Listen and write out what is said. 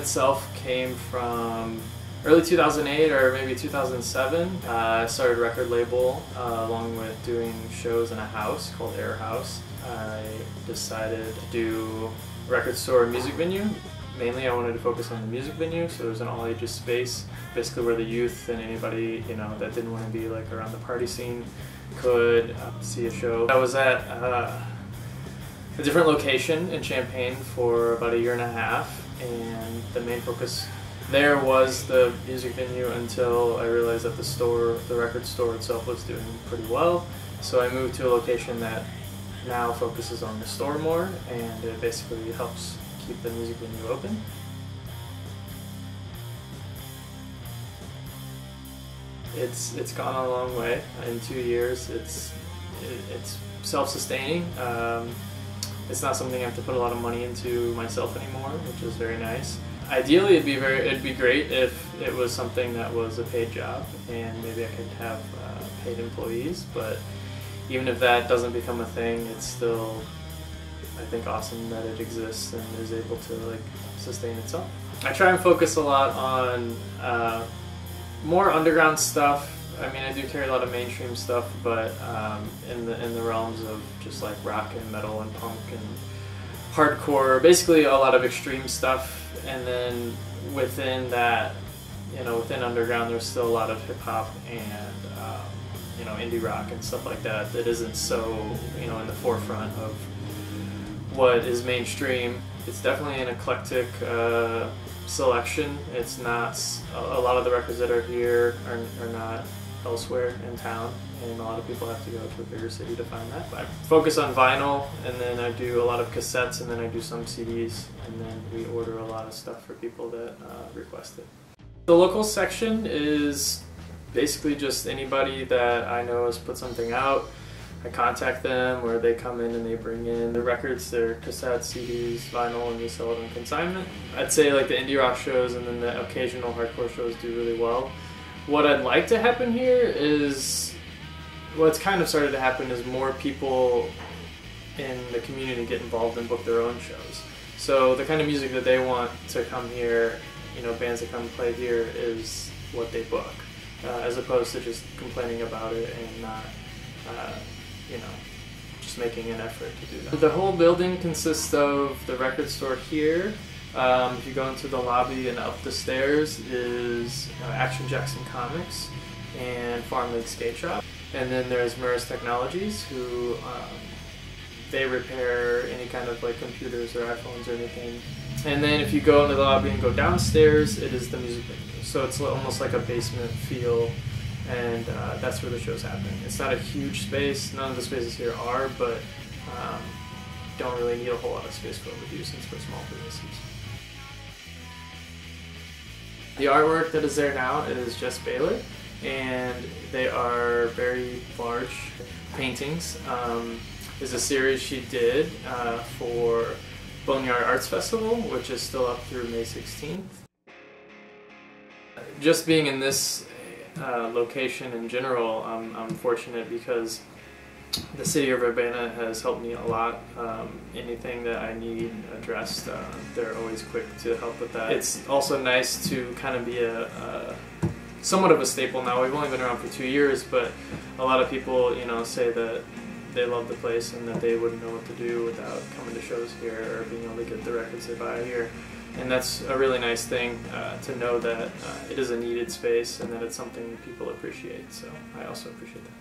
itself came from early 2008 or maybe 2007. I started a record label along with doing shows in a house called Air House. I decided to do a record store and music venue. Mainly I wanted to focus on the music venue, so it was an all-ages space, basically where the youth and anybody that didn't want to be like around the party scene could see a show. I was at a different location in Champaign for about a year and a half, and the main focus there was the music venue until I realized that the record store itself was doing pretty well. So I moved to a location that now focuses on the store more, and it basically helps keep the music venue open. It's gone a long way. In 2 years, it's self-sustaining. It's not something I have to put a lot of money into myself anymore, which is very nice. Ideally, it'd be great if it was something that was a paid job and maybe I could have paid employees, but even if that doesn't become a thing, it's still, I think, awesome that it exists and is able to like sustain itself. I try and focus a lot on more underground stuff. I mean, I do carry a lot of mainstream stuff, but in the realms of just like rock and metal and punk and hardcore, basically a lot of extreme stuff. And then within that, within underground, there's still a lot of hip hop and indie rock and stuff like that that isn't so in the forefront of what is mainstream. It's definitely an eclectic selection. It's not a lot of the records that are here are not elsewhere in town, and a lot of people have to go to a bigger city to find that. I focus on vinyl, and then I do a lot of cassettes, and then I do some CDs, and then we order a lot of stuff for people that request it. The local section is basically just anybody that I know has put something out. I contact them, or they come in and they bring in the records, their cassettes, CDs, vinyl, and we sell it on consignment. I'd say like the indie rock shows and then the occasional hardcore shows do really well. What I'd like to happen here is, what's kind of started to happen is more people in the community get involved and book their own shows. So the kind of music that they want to come here, bands that come play here, is what they book, as opposed to just complaining about it and not, just making an effort to do that. The whole building consists of the record store here. If you go into the lobby and up the stairs is Action Jackson Comics and Farm League Skate Shop. And then there's Mirrors Technologies, who they repair any kind of like computers or iPhones or anything. And then if you go into the lobby and go downstairs, it is the music venue. So it's almost like a basement feel, and that's where the shows happen. It's not a huge space. None of the spaces here are, but don't really need a whole lot of space for what we do since we're small businesses. The artwork that is there now is Jess Baylor, and they are very large paintings. There's a series she did for Boneyard Arts Festival, which is still up through May 16th. Just being in this location in general, I'm fortunate because the city of Urbana has helped me a lot. Anything that I need addressed, they're always quick to help with that. It's also nice to kind of be somewhat of a staple now. We've only been around for 2 years, but a lot of people, say that they love the place and that they wouldn't know what to do without coming to shows here or being able to get the records they buy here. And that's a really nice thing to know that it is a needed space and that it's something people appreciate. So I also appreciate that.